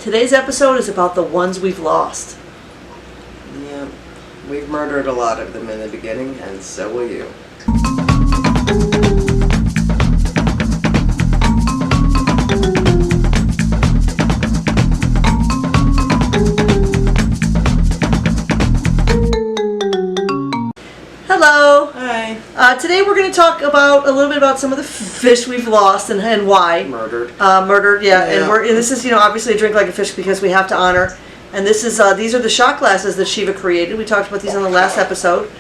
Today's episode is about the ones we've lost. Yeah, we've murdered a lot of them in the beginning, and so will you. Hello. Hi. Today we're going to talk about a little bit about some of the fish we've lost and why. Murdered. Murdered, yeah. Yeah. And this is, obviously a drink like a fish because we have to honor. And this is these are the shot glasses that Shiva created. We talked about these on the last episode.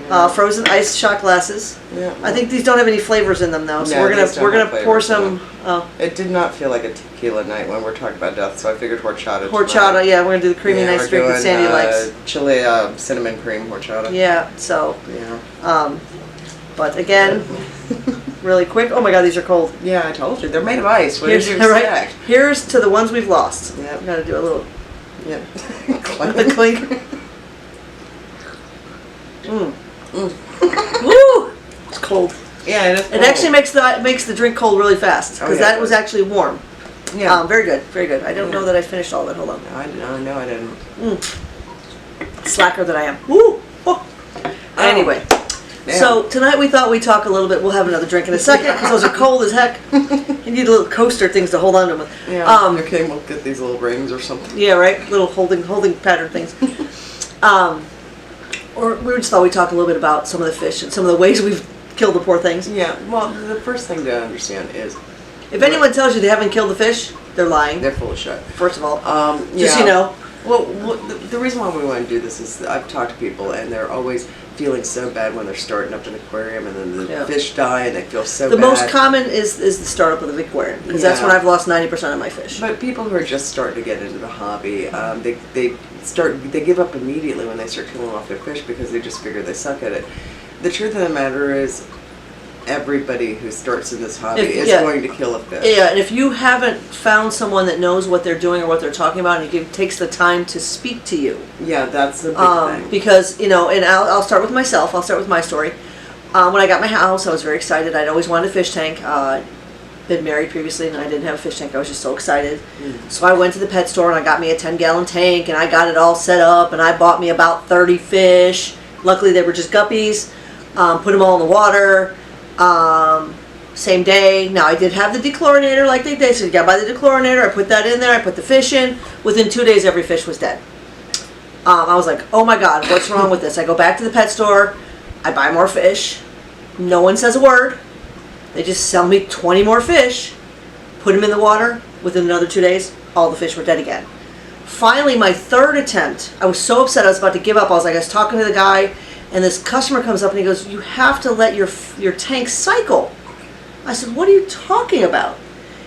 Frozen ice shot glasses. Yeah. I think these don't have any flavors in them though, so No, we're these don't gonna have pour flavors in some It did not feel like a tequila night when we're talking about death, so I figured horchata. horchata. tonight. Yeah, we're gonna do the creamy nice we're drink that doing, Sandy likes. Chili cinnamon cream horchata. Yeah. So, Yeah. but again, really quick. Oh my God, these are cold. Yeah, I told you they're made of ice. What did Here's you right. expect? Here's to the ones we've lost. Yeah. We gotta do a little. Yeah. The clink. Woo! It's cold. Yeah, it is. It actually makes the drink cold really fast because Oh, yeah, that was actually warm. Yeah. Very good, very good. I don't know that I finished all that. Hold on. I know I didn't. Slacker that I am. Woo! Oh. Anyway, so tonight we thought we'd talk a little bit. We'll have another drink in a second because those are cold as heck. You need little coaster things to hold on to them with. Yeah. Okay, we'll get these little rings or something. Yeah, right. Little holding pattern things. Or we just thought we'd talk a little bit about some of the fish and some of the ways we've killed the poor things. Yeah. Well, the first thing to understand is, If anyone tells you they haven't killed the fish, they're lying. they're full of shit. First of all, Yeah. just so you know. Well, the reason why we want to do this is I've talked to people and they're always feeling so bad when they're starting up an aquarium and then the fish die and they feel so The bad. most common is the startup of the aquarium because that's when I've lost 90% of my fish. But people who are just starting to get into the hobby, they give up immediately when they start killing off their fish because they just figure they suck at it. The truth of the matter is, everybody who starts in this hobby is going to kill a fish. Yeah, and if you haven't found someone that knows what they're doing or what they're talking about and takes the time to speak to you. Yeah, that's the big thing. Because, and I'll start with myself. I'll start with my story. When I got my house, I was very excited. I'd always wanted a fish tank. Been married previously and I didn't have a fish tank. I was just so excited. So I went to the pet store and I got me a 10-gallon tank and I got it all set up and I bought me about 30 fish. Luckily they were just guppies. Put them all in the water. Same day. Now I did have the dechlorinator like they said. You gotta buy the dechlorinator. I put that in there. I put the fish in. Within 2 days every fish was dead. I was like, oh my God, what's wrong with this? I go back to the pet store. I buy more fish. No one says a word. They just sell me 20 more fish, put them in the water. Within another 2 days, all the fish were dead again. Finally, my third attempt, I was so upset I was about to give up. I was talking to the guy, and this customer comes up and he goes, you have to let your tank cycle. I said, what are you talking about?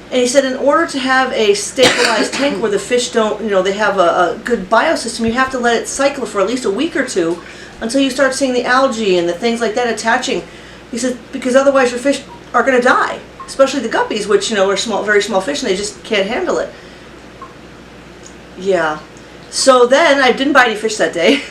And he said, in order to have a stabilized tank where the fish don't, they have a good biosystem, you have to let it cycle for at least a week or two until you start seeing the algae and the things like that attaching. He said, because otherwise your fish are going to die, especially the guppies, which are small, very small fish, and they just can't handle it. Yeah. So then I didn't buy any fish that day,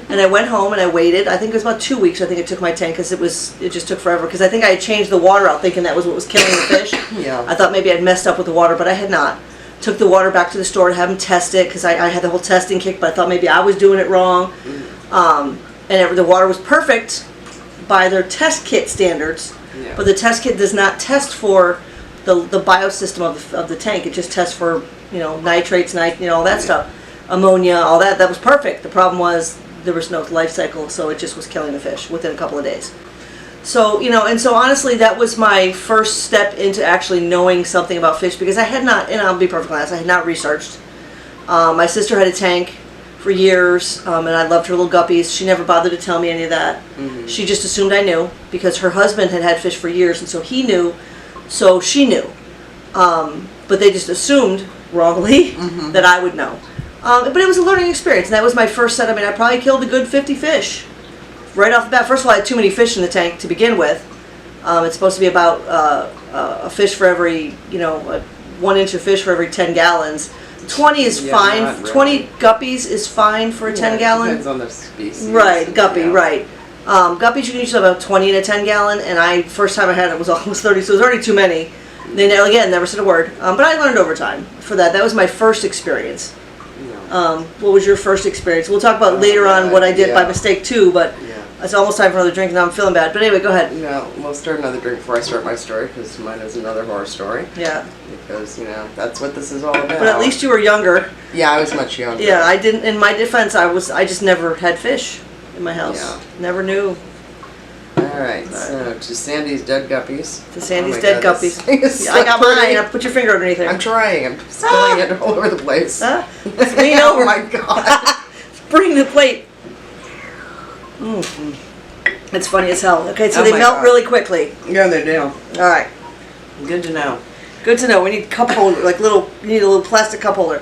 and I went home and I waited. I think it was about 2 weeks. I think it took my tank because it just took forever. Because I think I had changed the water out, thinking that was what was killing the fish. Yeah. I thought maybe I'd messed up with the water, but I had not. Took the water back to the store to have them test it because I had the whole testing kick, but I thought maybe I was doing it wrong. And the water was perfect by their test kit standards. Yeah. But the test kit does not test for the biosystem of the tank. It just tests for nitrates, all that stuff, ammonia, all that. That was perfect. The problem was there was no life cycle, so it just was killing the fish within a couple of days. So and so honestly, that was my first step into actually knowing something about fish because I had not, and I'll be perfectly honest, I had not researched. My sister had a tank for years, and I loved her little guppies. She never bothered to tell me any of that. She just assumed I knew because her husband had fish for years, and so he knew, so she knew. But they just assumed, wrongly, that I would know. But it was a learning experience, and that was my first set. I probably killed a good 50 fish right off the bat. First of all, I had too many fish in the tank to begin with. It's supposed to be about a fish for every, 1 inch of fish for every 10 gallons. 20 is fine. Really. 20 guppies is fine for a 10-gallon. Depends on the species. Right, guppy, right. Guppies you can usually have about 20 in a 10-gallon, and first time I had it was almost 30, so it was already too many. They never said a word. But I learned over time for that. That was my first experience. Yeah. What was your first experience? We'll talk about later on what I did by mistake too, but it's almost time for another drink and now I'm feeling bad. But anyway, go ahead. No, we'll start another drink before I start my story, because mine is another horror story. Yeah. Because, that's what this is all about. But at least you were younger. Yeah, I was much younger. Yeah, I didn't, in my defense, I just never had fish in my house. Yeah. Never knew. Alright, so to Sandy's dead guppies. To Sandy's Oh my dead God, guppies. this thing is Yeah, so I got pretty. mine. Put your finger underneath there. I'm trying. I'm spilling it all over the place. Huh? Lean over. Oh my God. Bring the plate. It's funny as hell. Okay, so Oh they my melt God. really quickly. Yeah, they do. All right. Good to know. Good to know. We need cup holder, you need a little plastic cup holder.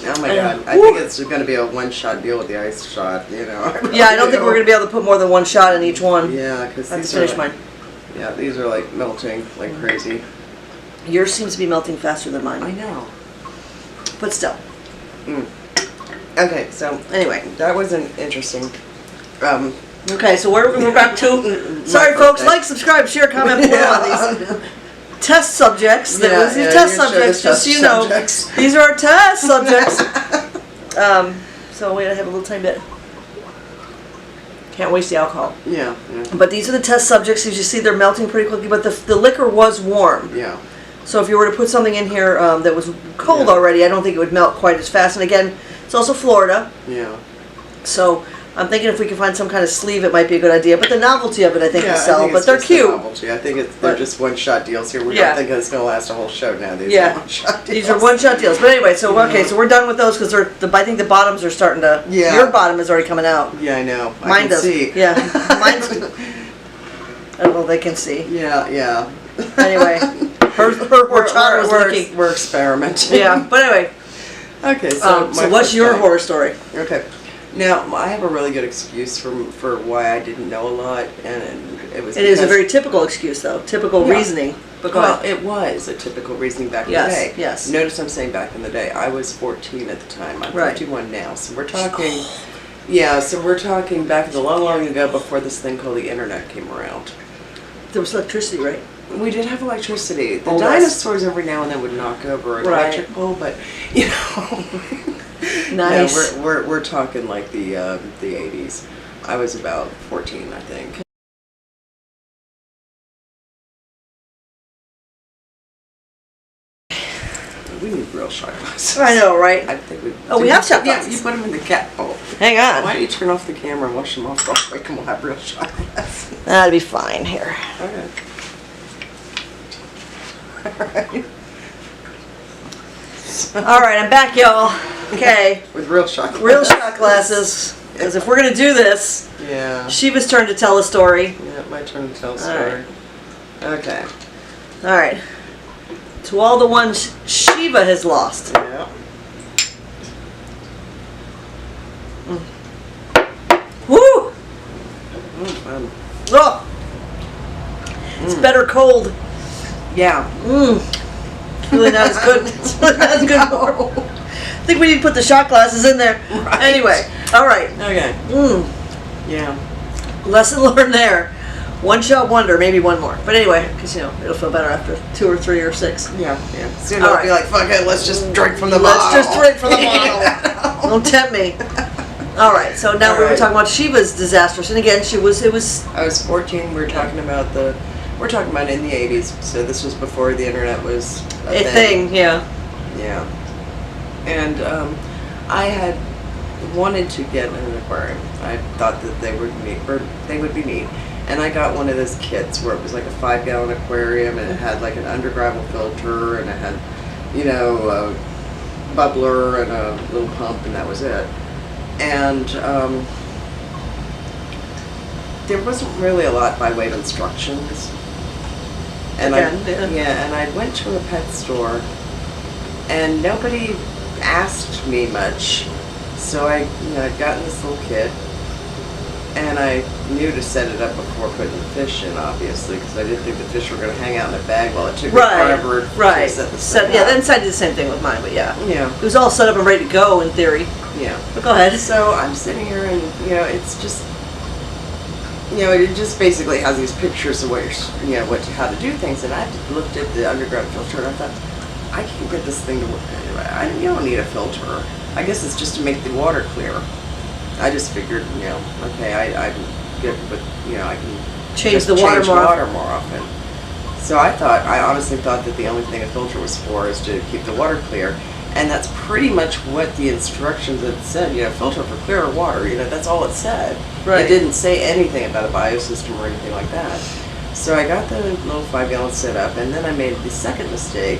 Oh my God. I think it's going to be a one-shot deal with the ice shot, Yeah, I don't think we're going to be able to put more than one shot in each one. Yeah, because Let's these are finish like, mine. yeah, these are like melting like crazy. Yours seems to be melting faster than I mine. know. But still. Okay, so Anyway. that was an interesting. Okay, so we're back to... Sorry, My folks. birthday. Like, subscribe, share, comment below on these test subjects. That was these test you can share the subjects, just so you subjects. know. These are our test subjects. So wait, I have a little tiny bit. Can't waste the alcohol. Yeah, yeah, But these are the test subjects. As you see, they're melting pretty quickly, but the liquor was warm. yeah. So if you were to put something in here that was cold Yeah. already, I don't think it would melt quite as fast. And again, it's also Florida. Yeah. So I'm thinking if we can find some kind of sleeve, it might be a good idea. But the novelty of it, I think, Yeah, will I sell. think But it's they're just the cute. novelty. I think they're But- just one-shot deals here. We Yeah. don't think it's going to last a whole show now. These Yeah. are one-shot deals. These are one-shot deals. But anyway, so okay, so we're done with those because I think the bottoms are starting to. Yeah. Your bottom is already coming out. Yeah, I know. I Mine can does. see. Yeah. Mine's. I don't know if they can see. Yeah, yeah. Anyway, her horchata was leaking. We're experimenting. Yeah, but anyway. Okay, so So what's your horror story? Okay. Now, I have a really good excuse for why I didn't know a lot, and it was It is a because- very typical excuse, though. Typical Yeah. reasoning. But go Well, ahead. it was a typical reasoning back in Yes, the day. yes. Notice I'm saying back in the day. I was 14 at the time. I'm Right. 51 now. So we're talking, yeah, so we're talking back the long, long ago before this thing called the internet came around. There was electricity, right? We did have electricity. The Oh, dinosaurs every now and then would knock over an Right. electric pole, but, you know. Nice. No, we're talking like the 80s. I was about 14, I think. We need real shot glasses. I know, right? I think we. Oh, we have shot Yeah, glasses. you put them in the cat bowl. Hang on. Why don't you turn off the camera and wash them off real quick, and we'll have real shot glasses. That'll be fine here. Okay. Alright. All right, I'm back, y'all. Okay, With real shot glasses. real shot glasses. Because if we're gonna do this, Yeah. Shiva's turn to tell a story. Yeah, my turn to tell a All story. right. Okay. All right. To all the ones Shiva has lost. Yeah. Woo! Fun. Oh, it's better cold. Yeah. It's really not as good. It's really not as good. I think we need to put the shot glasses in there. Right. Anyway, all right. Okay. Yeah. Lesson learned there. One shot wonder, maybe one more. But anyway, because it'll feel better after 2 or 3 or 6. Yeah. Yeah. Soon All I'll right. be like, fuck it, let's just drink from the bottle. Let's just drink from the bottle. Don't tempt me. All right. So now All we were right. talking about Shiva's disastrous, and again, it was. I was 14. We're talking about in the 80s. So this was before the internet was A thing, yeah. Yeah. And I had wanted to get an aquarium. I thought that they would be neat. And I got one of those kits where it was like a 5-gallon aquarium, and it had like an under gravel filter, and it had, a bubbler and a little pump, and that was it. And there wasn't really a lot by way of instructions. And Again, I went to a pet store, and nobody asked me much. So I'd gotten this little kit, and I knew to set it up before putting the fish in, obviously, because I didn't think the fish were going to hang out in a bag while it took me forever to set the stuff Yeah, up. then I did the same thing with mine, but yeah. Yeah, It was all set up and ready to go in theory. yeah. But go ahead. So I'm sitting here, and it's just, it just basically has these pictures of how to do things, and I looked at the underground filter and I thought, I can't get this thing to work. You don't need a filter. I guess it's just to make the water clear. I just figured, okay, I'm good with, I can change the water more often. So I honestly thought that the only thing a filter was for is to keep the water clear. And that's pretty much what the instructions had said, filter for clearer water, that's all it said. Right. It didn't say anything about a biosystem or anything like that. So I got the little 5-gallon set up, and then I made the second mistake,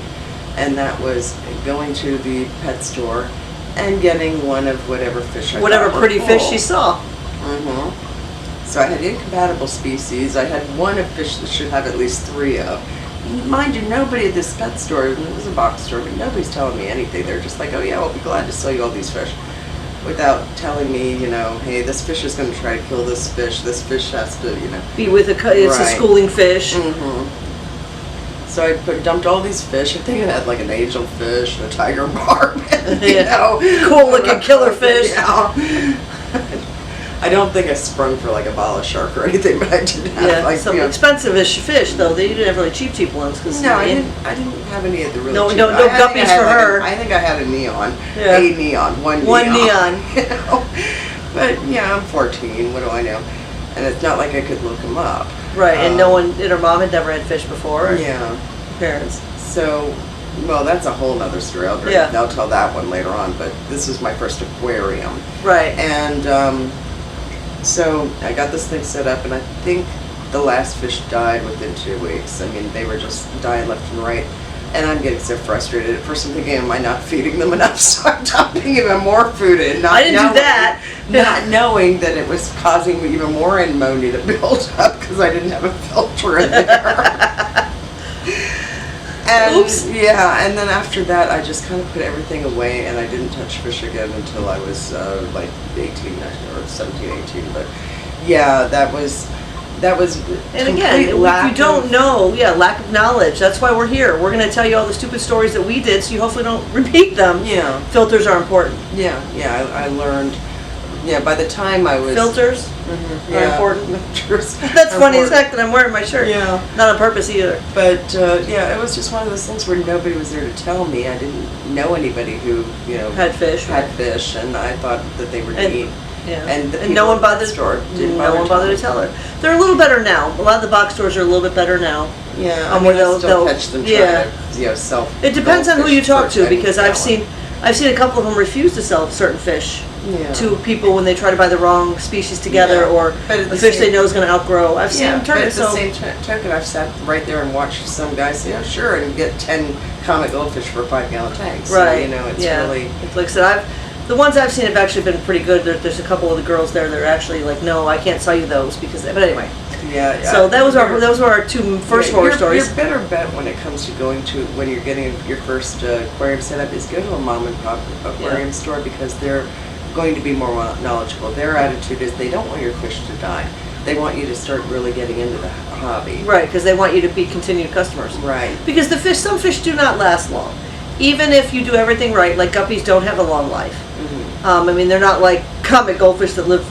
and that was going to the pet store and getting one of whatever fish I whatever thought pretty were fish cool. you saw. Mm-hmm. So I had incompatible species. I had one of fish that should have at least 3 of. Mind you, nobody at this pet store, and it was a box store, but nobody's telling me anything. They're just like, oh yeah, we'll be glad to sell you all these fish. Without telling me, hey, this fish is going to try to kill this fish has to, Be with it's a Right. schooling fish. Mm-hmm. So I dumped all these fish. I think it had like an angelfish and a tiger barb. Cool looking killer fish. Yeah. I don't think I sprung for like a bala shark or anything, but I did have some expensive-ish fish though. They didn't have really cheap ones. No, I didn't have any of the really no cheap. no guppies for her. I think I had a neon. Yeah. A neon. One neon. But I'm 14. What do I know? And it's not like I could look them up. Right, and her mom had never had fish before. Yeah. Parents. So, well, that's a whole nother story. I'll tell that one later on. But this was my first aquarium. Right. And so I got this thing set up, and I think the last fish died within 2 weeks. I mean, they were just dying left and right. And I'm getting so frustrated. At first I'm thinking, am I not feeding them enough? So I'm dumping even more food in. I didn't do that. Not knowing that it was causing me even more ammonia to build up because I didn't have a filter in there. And, oops. Yeah, and then after that I just kind of put everything away, and I didn't touch fish again until I was like 18 or 17, 18. But yeah, that was and again, if you don't know, lack of knowledge. That's why we're here. We're going to tell you all the stupid stories that we did, so you hopefully don't repeat them. Yeah. Filters are important. Yeah, I learned. Yeah, by the time I was filters are important. That's funny as heck that I'm wearing my shirt. Yeah. Not on purpose either. But it was just one of those things where nobody was there to tell me. I didn't know anybody who had fish, and I thought that they were neat. Yeah. And no one bothered. No one bothered to tell her. They're a little better now. A lot of the box stores are a little bit better now. Yeah. I still catch them trying to sell. It depends on who you talk to, because I've gallon. seen a couple of them refuse to sell certain fish to people when they try to buy the wrong species together, or a fish they know is going to outgrow. I've seen them turn it. But at the same token, I've sat right there and watched some guys say, "Oh, sure," and get 10 comet goldfish for a 5-gallon tank. So, right. It's really. It's like I said, the ones I've seen have actually been pretty good. There's a couple of the girls there that are actually like, no, I can't sell you those because. But anyway. Yeah. So those were our 2 first horror stories. Your better bet when it comes to when you're getting your first aquarium set up is go to a mom and pop aquarium store, because they're going to be more knowledgeable. Their attitude is they don't want your fish to die. They want you to start really getting into the hobby. Right, because they want you to be continued customers. Right. Because some fish do not last long. Even if you do everything right, like guppies don't have a long life. Mm-hmm. I mean, they're not like comet goldfish that live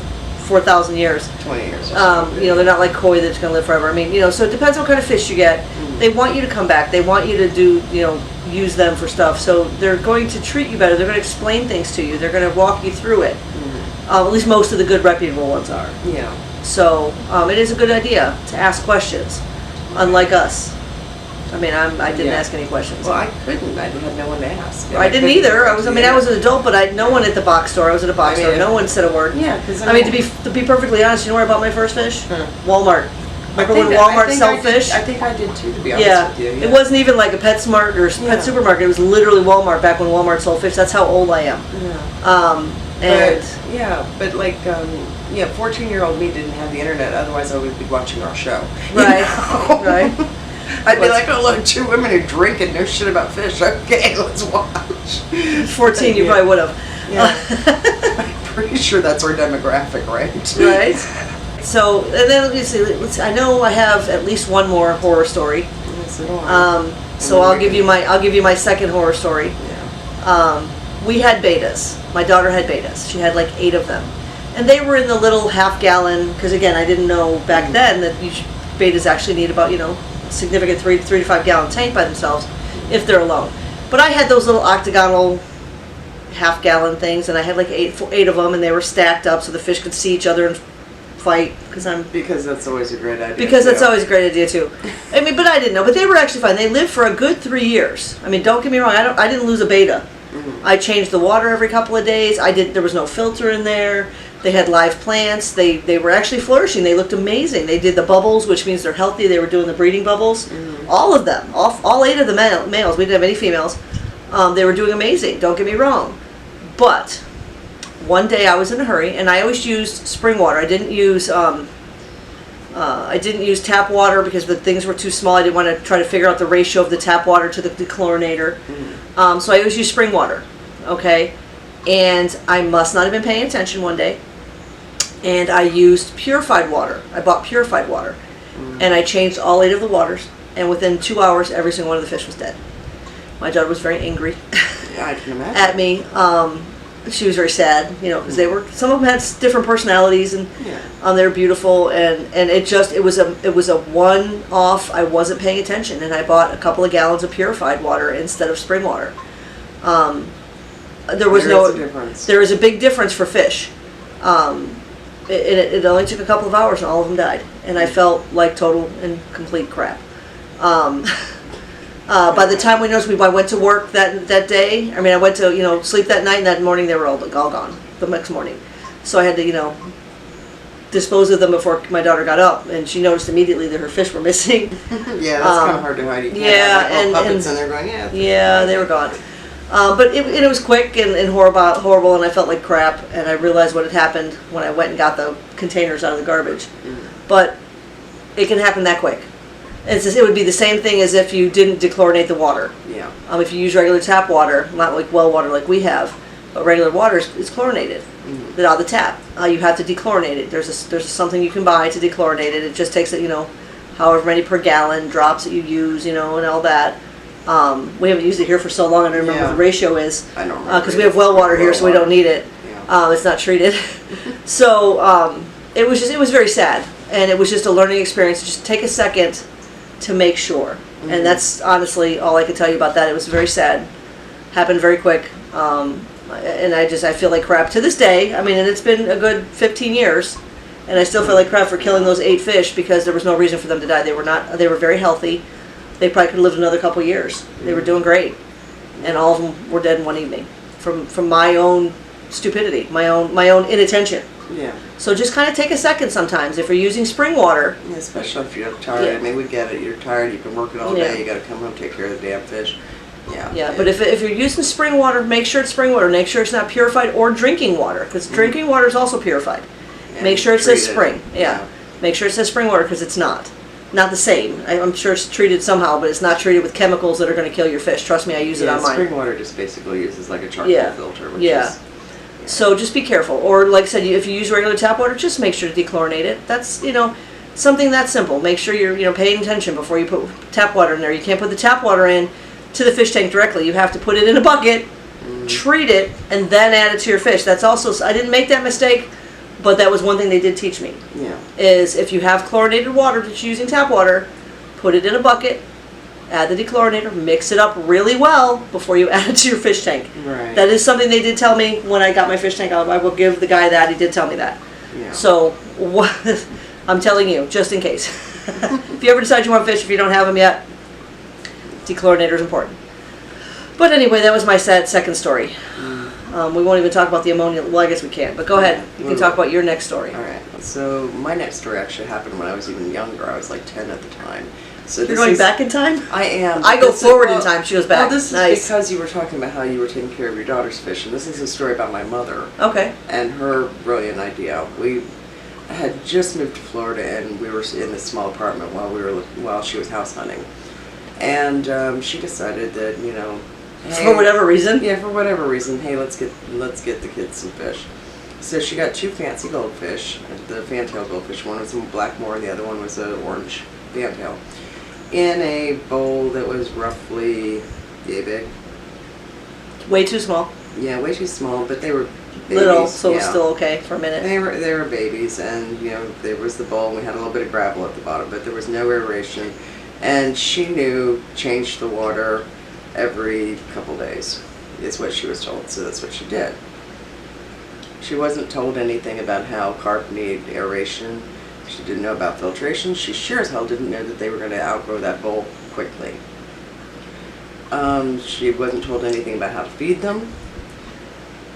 4,000 years. 20 years. They're not like koi that's going to live forever. I mean, so it depends on what kind of fish you get. Mm-hmm. They want you to come back. They want you to use them for stuff. So they're going to treat you better. They're going to explain things to you. They're going to walk you through it. Mm-hmm. At least most of the good reputable ones are. Yeah. So it is a good idea to ask questions, unlike us. I mean, I didn't ask any questions. Well, I couldn't. I had no one to ask. I didn't either. I was an adult, but I had no one at the box store. I was at a box store. No one said a word. Yeah, because to be perfectly honest, you know where I bought my first fish? Walmart. Remember when Walmart sell fish? I think I did too, to be honest with you. Yeah. It wasn't even like a PetSmart or Pet Supermarket. It was literally Walmart back when Walmart sold fish. That's how old I am. Yeah. But 14-year-old me didn't have the internet. Otherwise, I would be watching our show. Right. Right. I'd be like, oh, look, 2 women who drink and know shit about fish. Okay, let's watch. 14, you probably would have. Yeah. I'm pretty sure that's our demographic, right? Right. So, and then let's see. I know I have at least one more horror story. Yes, so I'll give you my second horror story. Yeah. We had betas. My daughter had betas. She had like 8 of them. And they were in the little half-gallon, because again, I didn't know back then that betas actually need about, significant 3 to 5 gallon tank by themselves if they're alone. But I had those little octagonal half-gallon things, and I had like eight of them, and they were stacked up so the fish could see each other and fight. Because that's always a great idea. Because that's always a great idea too. I mean, but I didn't know. But they were actually fine. They lived for a good 3 years. I mean, don't get me wrong. I didn't lose a beta. I changed the water every couple of days. There was no filter in there. They had live plants. They were actually flourishing. They looked amazing. They did the bubbles, which means they're healthy. They were doing the breeding bubbles. All of them. All 8 of the males. We didn't have any females. They were doing amazing. Don't get me wrong. But one day I was in a hurry, and I always used spring water. I didn't use tap water because the things were too small. I didn't want to try to figure out the ratio of the tap water to the dechlorinator. So I always used spring water. Okay, and I must not have been paying attention one day, and I used purified water. I bought purified water, and I changed all 8 of the waters, and within 2 hours, every single one of the fish was dead. My daughter was very angry. Yeah, I can imagine. At me. She was very sad, because some of them had different personalities, and they were beautiful, and it was a one-off. I wasn't paying attention, and I bought a couple of gallons of purified water instead of spring water. There is a big difference for fish. It only took a couple of hours, and all of them died, and I felt like total and complete crap. By the time I went to work that day. I mean, I went to sleep that night, and that morning they were all gone. The next morning, so I had to dispose of them before my daughter got up, and she noticed immediately that her fish were missing. Yeah, that's kind of hard to hide. You can't have puppets and they're going, they were gone. But it was quick and horrible, and I felt like crap. And I realized what had happened when I went and got the containers out of the garbage. But it can happen that quick. It would be the same thing as if you didn't dechlorinate the water. Yeah. If you use regular tap water, not like well water like we have, but regular water is chlorinated. Out of the tap, you have to dechlorinate it. There's something you can buy to dechlorinate it. It just takes however many per gallon drops that you use, and all that. We haven't used it here for so long, I don't remember what the ratio is. I don't remember. Because we have well water here, so we don't need it. Yeah. It's not treated. So it was very sad, and it was just a learning experience. Just take a second to make sure, and that's honestly all I can tell you about that. It was very sad, happened very quick, and I feel like crap to this day. I mean, and it's been a good 15 years, and I still feel like crap for killing those 8 fish because there was no reason for them to die. They were very healthy. They probably could have lived another couple of years. They were doing great, and all of them were dead in one evening from my own stupidity, my own inattention. Yeah. So just kind of take a second sometimes if you're using spring water. Yeah, especially if you're tired. Yeah. I mean, we get it. You're tired. You've been working all day. You got to come home, take care of the damn fish. Yeah. Yeah. But if you're using spring water, make sure it's spring water. Make sure it's not purified or drinking water, because drinking water is also purified. Yeah, make sure it says spring. Yeah. Make sure it says spring water, because it's not the same. I'm sure it's treated somehow, but it's not treated with chemicals that are going to kill your fish. Trust me, I use it on mine. Spring water just basically uses like a charcoal filter, which is... So just be careful. Or like I said, if you use regular tap water, just make sure to dechlorinate it. That's, something that simple. Make sure you're paying attention before you put tap water in there. You can't put the tap water in to the fish tank directly. You have to put it in a bucket, treat it, and then add it to your fish. That's also, I didn't make that mistake, but that was one thing they did teach me. Yeah. Is if you have chlorinated water that's using tap water, put it in a bucket, add the dechlorinator, mix it up really well before you add it to your fish tank. Right. That is something they did tell me when I got my fish tank. I will give the guy that. He did tell me that. Yeah. So I'm telling you, just in case. If you ever decide you want fish, if you don't have them yet, dechlorinator is important. But anyway, that was my sad second story. We won't even talk about the ammonia. Well, I guess we can. But go ahead. You can talk about your next story. All right. So my next story actually happened when I was even younger. I was like 10 at the time. So you're going back in time? I am. I go forward in time. She goes back. Well, this is because you were talking about how you were taking care of your daughter's fish, and this is a story about my mother. Okay. And her brilliant idea. We had just moved to Florida, and we were in this small apartment while she was house hunting, and she decided that hey, for whatever reason. Yeah, for whatever reason. Hey, let's get the kids some fish. So she got 2 fancy goldfish, the fantail goldfish. One was a blackmore, and the other one was an orange fantail, in a bowl that was roughly yay big. Way too small. Yeah, way too small, but they were babies. Little, so yeah. it's still okay for a minute. They were babies, and there was the bowl, and we had a little bit of gravel at the bottom, but there was no aeration. And she knew change the water every couple days is what she was told, so that's what she did. She wasn't told anything about how carp need aeration. She didn't know about filtration. She sure as hell didn't know that they were going to outgrow that bowl quickly. She wasn't told anything about how to feed them.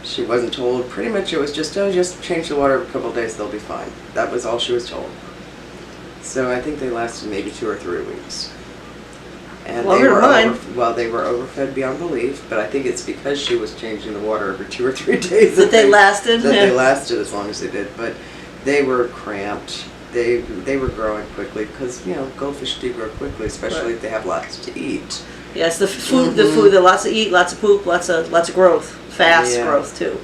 She wasn't told, pretty much it was just, oh, just change the water every couple of days, they'll be fine. That was all she was told. So I think they lasted maybe 2 or 3 weeks. And they were overfed beyond belief, but I think it's because she was changing the water every 2 or 3 days that they lasted. They lasted as long as they did, but they were cramped. They were growing quickly because goldfish do grow quickly, especially if they have lots to eat. Yes, the food, the lots to eat, lots of poop, lots of growth, fast growth too.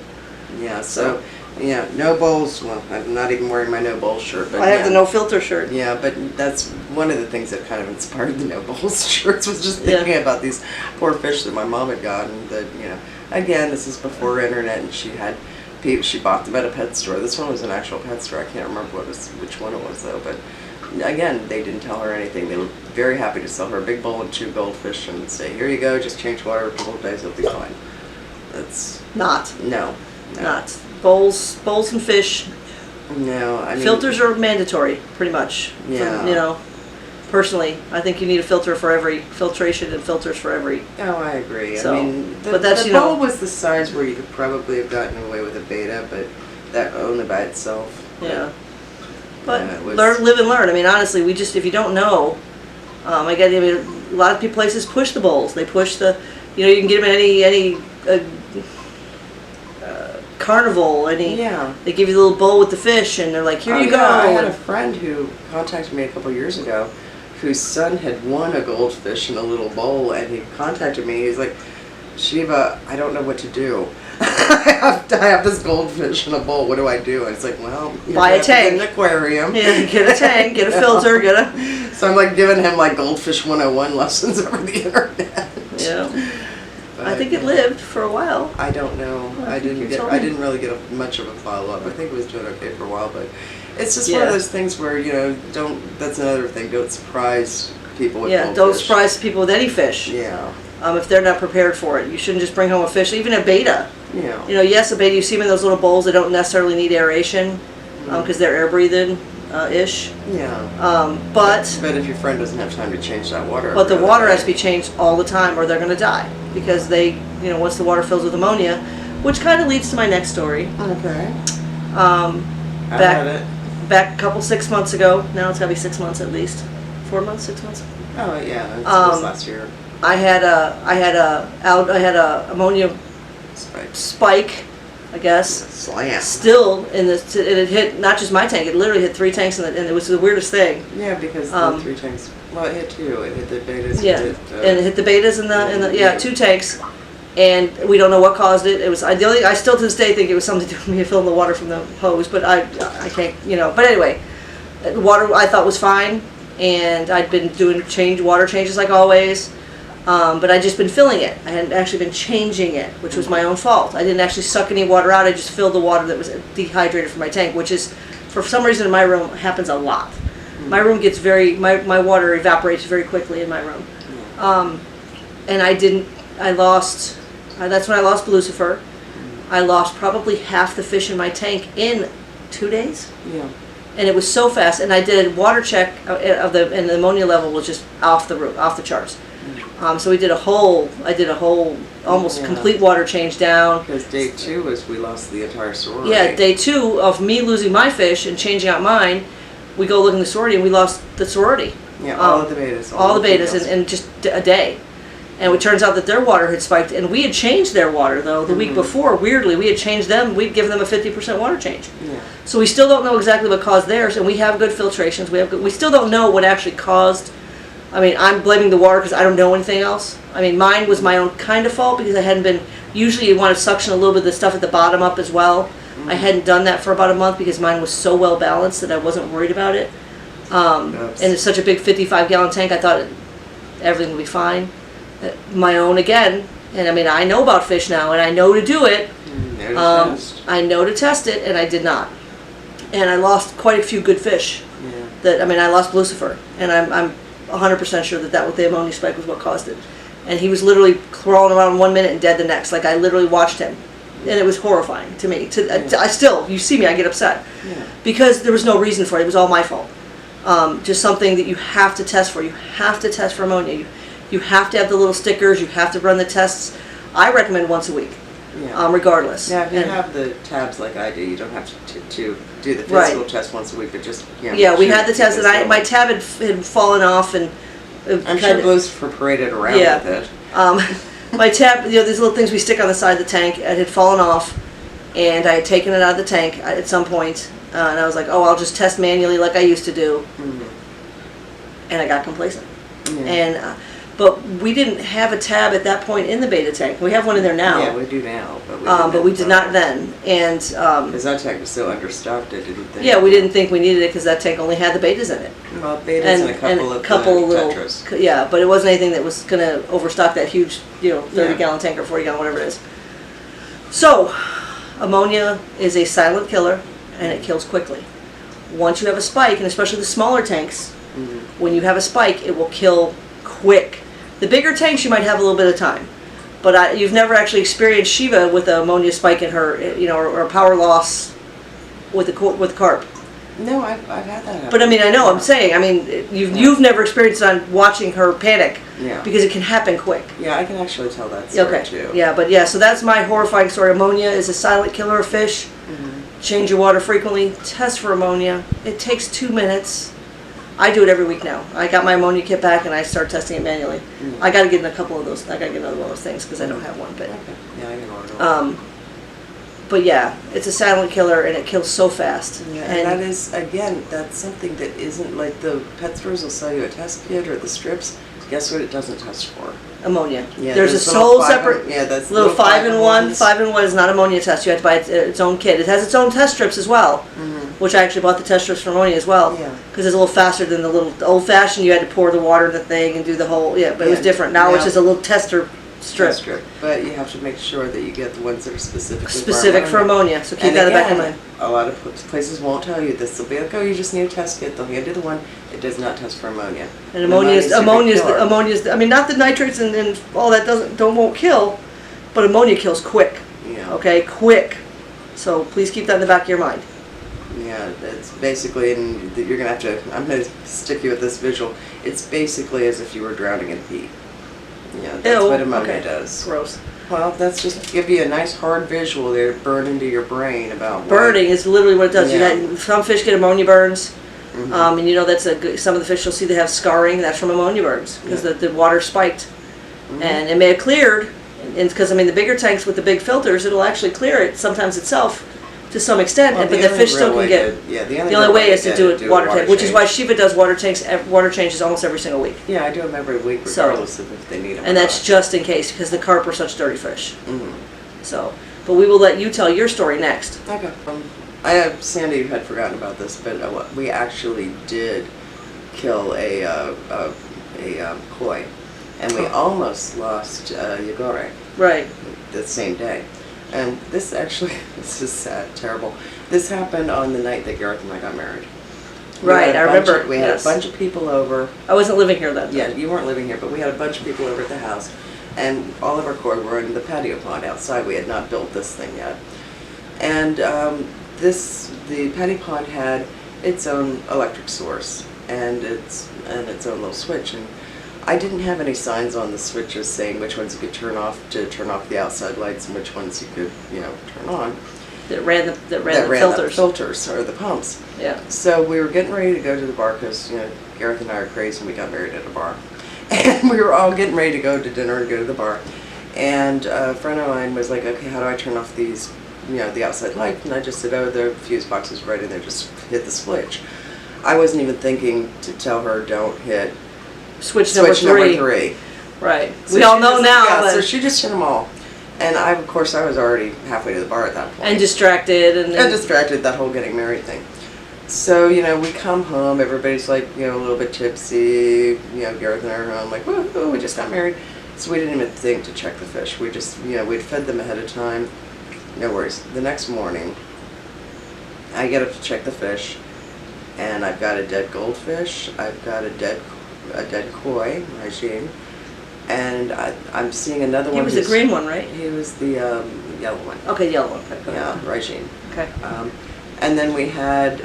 Yeah, so no bowls. Well, I'm not even wearing my no bowl shirt, but I have the no filter shirt. Yeah, but that's one of the things that kind of inspired the no bowls shirts, was just thinking about these poor fish that my mom had gotten. That again, this is before internet, and she bought them at a pet store. This one was an actual pet store. I can't remember which one it was though, but. Again, they didn't tell her anything. They were very happy to sell her a big bowl of 2 goldfish and say, here you go, just change water every couple of days, it'll be fine. That's... No. Not. Bowls and fish. No, I mean... Filters are mandatory, pretty much. Yeah. Personally, I think you need a filter for every filtration and filters for every... Oh, I agree. So, I mean, the bowl was the size where you could probably have gotten away with a beta, but that only by itself. Yeah. But live and learn. I mean, honestly, if you don't know, a lot of places push the bowls. They push the, you can get them at any carnival, they give you a little bowl with the fish, and they're like, here you go. I had a friend who contacted me a couple years ago, whose son had won a goldfish in a little bowl, and he contacted me. He's like, Shiva, I don't know what to do. I have this goldfish in a bowl. What do I do? And it's like, well, buy a tank, an aquarium. Yeah, get a tank, get a filter, So I'm like giving him like goldfish 101 lessons over the internet. Yeah. But I think it lived for a while. I don't know. I didn't really get much of a follow up. I think it was doing okay for a while, but it's just one of those things where that's another thing. Don't surprise people with goldfish. Don't surprise people with any fish. Yeah. If they're not prepared for it, you shouldn't just bring home a fish, even a beta. Yeah. Yes, a beta. You see them in those little bowls. They don't necessarily need aeration because they're air breathing ish. Yeah. But if your friend doesn't have time to change that water. But the water has to be changed all the time, or they're going to die because once the water fills with ammonia, which kind of leads to my next story. Okay. Back a couple 6 months ago. Now it's got to be 6 months at least. 4 months, 6 months. Oh yeah, it was last year. I had a ammonia spike, I guess. Slam. Still and it hit not just my tank. It literally hit 3 tanks, and it was the weirdest thing. Yeah, because the 3 tanks. Well, it hit 2. It hit the betas. Yeah, and it hit the betas and the 2 tanks, and we don't know what caused it. It was I still to this day think it was something to do with me filling the water from the hose, but I can't But anyway, the water I thought was fine, and I'd been doing water changes like always. But I'd just been filling it. I hadn't actually been changing it, which was my own fault. I didn't actually suck any water out. I just filled the water that was dehydrated from my tank, which is, for some reason in my room, happens a lot. My room gets my water evaporates very quickly in my room. And that's when I lost Lucifer. I lost probably half the fish in my tank in 2 days. Yeah. And it was so fast. And I did a water check and the ammonia level was just off the charts. So I did a whole almost complete water change down. Because day 2 was we lost the entire sorority. Yeah, day 2 of me losing my fish and changing out mine, we go look in the sorority and we lost the sorority. Yeah, all of the betas. All the betas in just a day. And it turns out that their water had spiked, and we had changed their water though the week before. Weirdly, we had changed them. We'd given them a 50% water change. Yeah. So we still don't know exactly what caused theirs, and we have good filtrations. We still don't know what actually caused. I mean, I'm blaming the water because I don't know anything else. I mean, mine was my own kind of fault because I hadn't been. Usually, you want to suction a little bit of the stuff at the bottom up as well. I hadn't done that for about a month because mine was so well balanced that I wasn't worried about it. And it's such a big 55-gallon tank. I thought everything would be fine. My own again And I mean, I know about fish now, and I know to do it. I know to test it, and I did not. And I lost quite a few good fish. Yeah. I lost Lucifer, and I'm 100% sure that the ammonia spike was what caused it. And he was literally crawling around 1 minute and dead the next. Like, I literally watched him, and it was horrifying to me. I still, you see me, I get upset because there was no reason for it. It was all my fault. Just something that you have to test for. You have to test for ammonia. You have to have the little stickers. You have to run the tests. I recommend once a week. Yeah. Regardless. Yeah, if you have the tabs like I do, you don't have to do the physical test once a week, but just we had the test, and my tab had fallen off, and I'm sure Lucifer paraded around with it. My tab, these little things we stick on the side of the tank, it had fallen off, and I had taken it out of the tank at some point, and I was like, oh, I'll just test manually like I used to do, and I got complacent, and. But we didn't have a tab at that point in the beta tank. We have one in there now. Yeah, we do now. But we did not then. And because that tank was so understocked, I didn't think. Yeah, we didn't think we needed it because that tank only had the betas in it. Well, betas and a couple of little tetras. Yeah, but it wasn't anything that was going to overstock that huge, 30-gallon tank or 40-gallon, whatever it is. So, ammonia is a silent killer, and it kills quickly. Once you have a spike, and especially the smaller tanks, when you have a spike, it will kill quick. The bigger tanks, you might have a little bit of time, but you've never actually experienced Shiva with an ammonia spike in her, or a power loss with carp. No, I've had that happen. But I mean, I know. I'm saying, I mean, you've never experienced it on watching her panic, because it can happen quick. Yeah, I can actually tell that story too. Yeah, so that's my horrifying story. Ammonia is a silent killer of fish. Change your water frequently. Test for ammonia. It takes 2 minutes. I do it every week now. I got my ammonia kit back, and I start testing it manually. I got to get in a couple of those. I got to get another one of those things because I don't have one. But yeah, I can order one. But yeah, it's a silent killer, and it kills so fast. Yeah, and that is, again, that's something that isn't like the pet stores will sell you a test kit or the strips. Guess what? It doesn't test for ammonia. Yeah, there's a sole separate. That's little 5-in-1. 5-in-1 is not ammonia test. You have to buy its own kit. It has its own test strips as well. Which I actually bought the test strips for ammonia as well, because it's a little faster than the old-fashioned. You had to pour the water in the thing and do the whole, but it was different. Now it's just a little tester strip. But you have to make sure that you get the ones that are specific for ammonia. So keep that in the back of mind. A lot of places won't tell you this. They'll be like, oh, you just need a test kit. They'll hand you the one. It does not test for ammonia. And ammonia is I mean, not the nitrates and all that won't kill, but ammonia kills quick. Yeah. Okay, quick. So please keep that in the back of your mind. Yeah, it's basically, and you're going to have to, I'm going to stick you with this visual. It's basically as if you were drowning in pee. Yeah, that's what ammonia does. Gross. Well, that's just to give you a nice hard visual there to burn into your brain about burning is literally what it does. Yeah. Some fish get ammonia burns, and that's some of the fish you'll see that have scarring. That's from ammonia burns because the water spiked, and it may have cleared. And because the bigger tanks with the big filters, it'll actually clear it sometimes itself to some extent, but the fish still can get. The only way is to do it water tank, which is why Shiva does water changes almost every single week. Yeah, I do them every week, regardless of if they need them. And that's just in case, because the carp are such dirty fish. So, but we will let you tell your story next. Okay. Sandy had forgotten about this, but we actually did kill a koi, and we almost lost Yagore. Right. The same day. And this is sad, terrible. This happened on the night that Gareth and I got married. Right, I remember. We had a bunch of people over. I wasn't living here then. Yeah, you weren't living here, but we had a bunch of people over at the house. And all of our koi were in the patio pond outside. We had not built this thing yet. And the patio pond had its own electric source and its own little switch. And I didn't have any signs on the switches saying which ones you could turn off to turn off the outside lights and which ones you could, turn on. That ran the filters. The filters or the pumps. Yeah. So we were getting ready to go to the bar because, Gareth and I are crazy and we got married at a bar. And we were all getting ready to go to dinner and go to the bar. And a friend of mine was like, okay, how do I turn off these, the outside light? And I just said, oh, the fuse box is right in there, just hit the switch. I wasn't even thinking to tell her, don't hit Switch number three. Right. So we all know now. Yeah, so she just hit them all. And of course, I was already halfway to the bar at that point. And distracted. And distracted, that whole getting married thing. So, we come home, everybody's like, a little bit tipsy, Gareth and I are home, like, woo, we just got married. So we didn't even think to check the fish. We just, we'd fed them ahead of time. No worries. The next morning, I get up to check the fish, and I've got a dead goldfish. I've got a dead koi, Regine, and I'm seeing another one. He was the green one, right? He was the yellow one. Okay, yellow one. Okay, Yeah, Regine. Okay. And then we had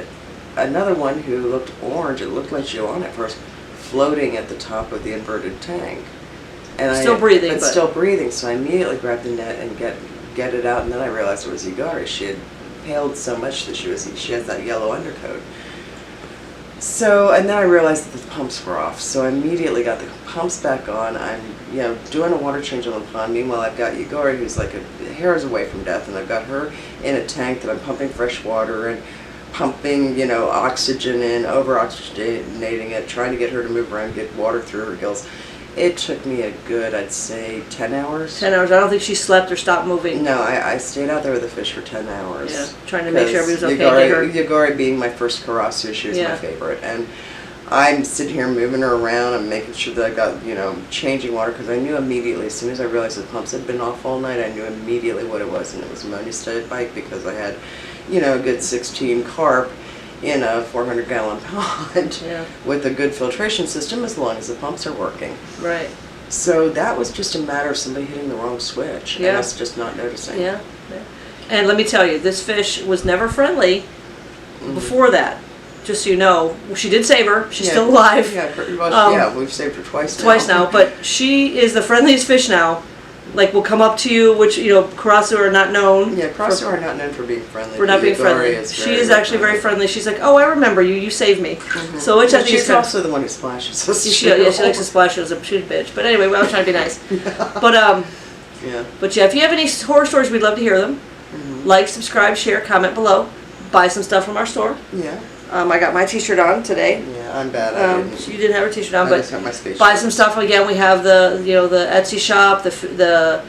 another one who looked orange. It looked like Joanne at first, floating at the top of the inverted tank. And Still breathing, but but still breathing. So I immediately grabbed the net and get it out, and then I realized it was Igari. She had paled so much that she has that yellow undercoat. So, and then I realized that the pumps were off. So I immediately got the pumps back on. I'm, doing a water change on the pond. Meanwhile, I've got Igari, who's like hairs away from death, and I've got her in a tank that I'm pumping fresh water and pumping, oxygen in, over-oxygenating it, trying to get her to move around, get water through her gills. It took me a good, I'd say, 10 hours. 10 hours. I don't think she slept or stopped moving. No, I stayed out there with the fish for 10 hours. Yeah, trying to make sure everybody was okay. Igari being my first karasu, she was my favorite. And I'm sitting here moving her around. I'm making sure that I got, changing water, because I knew immediately, as soon as I realized the pumps had been off all night, I knew immediately what it was. And it was ammonia-studded pike, because I had, a good 16 carp in a 400-gallon pond with a good filtration system, as long as the pumps are working. Right. So that was just a matter of somebody hitting the wrong switch and us just not noticing. Yeah. And let me tell you, this fish was never friendly before that. Just so you know, she did save her. She's still alive. Yeah, pretty much. We've saved her twice now. Twice now, but she is the friendliest fish now. Like, will come up to you, which, karasu are not known. Yeah, karasu are not known for being friendly. For not being friendly. She is actually very friendly. She's like, oh, I remember you. You saved me. So which I think she's also the one who splashes us. She likes to splash us. She's a bitch. But anyway, I was trying to be nice. But But yeah, if you have any horror stories, we'd love to hear them. Like, subscribe, share, comment below. Buy some stuff from our store. Yeah. I got my T-shirt on today. Yeah, I'm bad. You didn't have her T-shirt on, but just have my space buy shirt. some stuff. Again, we have the the Etsy shop, the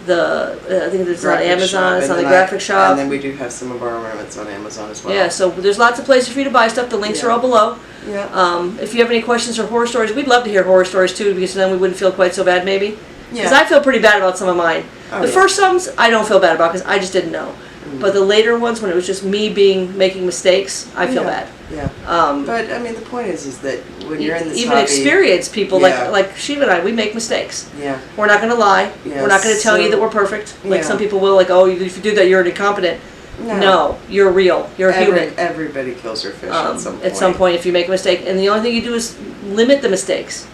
I think it's on Amazon. It's on the graphic shop. And then we do have some of our ornaments on Amazon as well. Yeah, so there's lots of places for you to buy stuff. The links are all below. Yeah. If you have any questions or horror stories, we'd love to hear horror stories too, because then we wouldn't feel quite so bad maybe. Because I feel pretty bad about some of mine. The first ones I don't feel bad about because I just didn't know. But the later ones, when it was just me making mistakes, I feel bad. Yeah. But I mean, the point is that when you're in this even hobby, experienced people like Shiva and I, we make mistakes. Yeah. We're not going to lie. Yeah, We're not going to tell you that we're perfect. Like some people will, like, oh, if you do that, you're incompetent. No, you're real. You're human. Everybody kills their fish at some point. At some point, if you make a mistake, and the only thing you do is limit the mistakes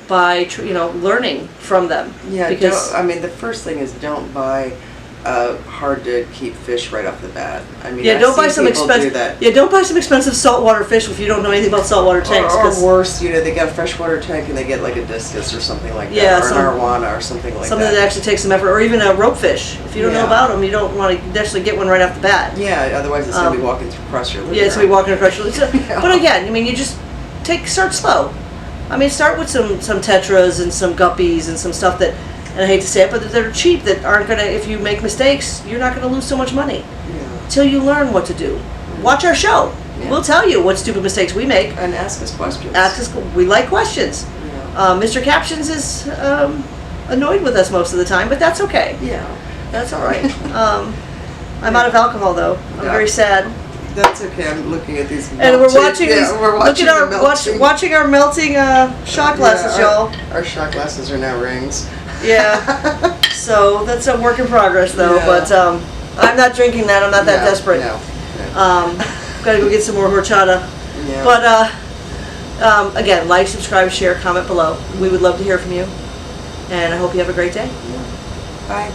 by learning from them. Yeah. Because the first thing is don't buy hard to keep fish right off the bat. I mean, don't buy some expensive. Don't buy some expensive saltwater fish if you don't know anything about saltwater tanks. Or worse, they get a freshwater tank and they get like a discus or something like that, or an arowana or something like that. Something that actually takes some effort, or even a rope fish. If you don't know about them, you don't want to necessarily get one right off the bat. Yeah, otherwise it's going to be walking across your living room. It's going to be walking across your living room. But again, you just start slow. Start with some tetras and some guppies and some stuff that. And I hate to say it, but they're cheap, that aren't going to, if you make mistakes, you're not going to lose so much money. Till you learn what to do. Watch our show. We'll tell you what stupid mistakes we make. And ask us questions. We like questions. Mr. Captions is annoyed with us most of the time, but that's okay. Yeah. That's all right. I'm out of alcohol, though. I'm very sad. That's okay. I'm looking at these. And we're watching these. Watching our melting shot glasses, y'all. Our shot glasses are now rings. Yeah. So that's a work in progress, though. Yeah. But I'm not drinking that. I'm not that desperate. No. Gotta go get some more horchata. Yeah. But again, like, subscribe, share, comment below. We would love to hear from you. And I hope you have a great day. Bye.